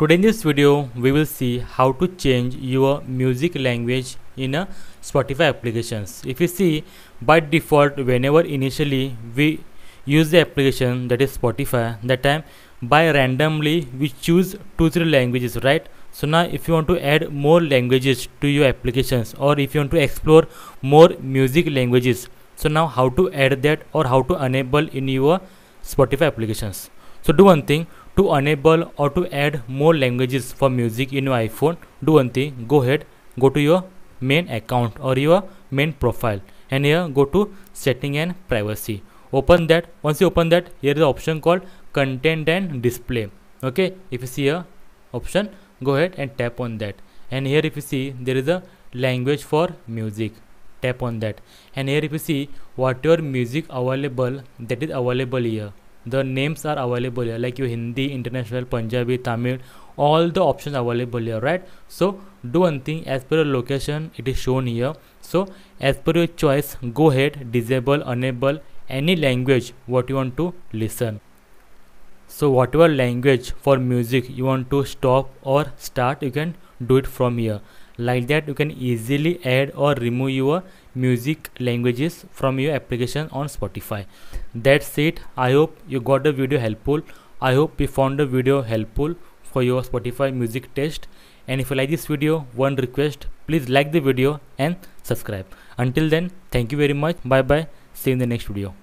Today in this video we will see how to change your music language in a Spotify applications. If you see, by default whenever initially we use the application, that is Spotify, that time by randomly we choose 2-3 languages, right? So now if you want to add more languages to your applications, or if you want to explore more music languages, so now how to add that or how to enable in your Spotify applications. So do one thing, to enable or to add more languages for music in your iPhone, do one thing, go ahead, go to your main account or your main profile, and here go to setting and privacy. Open that. Once you open that, here is the option called content and display. Okay, if you see a option, go ahead and tap on that, and here if you see there is a language for music, tap on that, and here if you see whatever music available, that is available here. The names are available here, like your Hindi, international, Punjabi, Tamil, all the options available here, right? So do one thing, as per your location it is shown here. So as per your choice, go ahead, disable, enable any language what you want to listen. So whatever language for music you want to stop or start, you can do it from here. Like that you can easily add or remove your music languages from your application on Spotify. That's it. I hope you got the video helpful. I hope you found the video helpful for your Spotify music test. And if you like this video, one request, please like the video and subscribe. Until then, thank you very much. Bye bye. See you in the next video.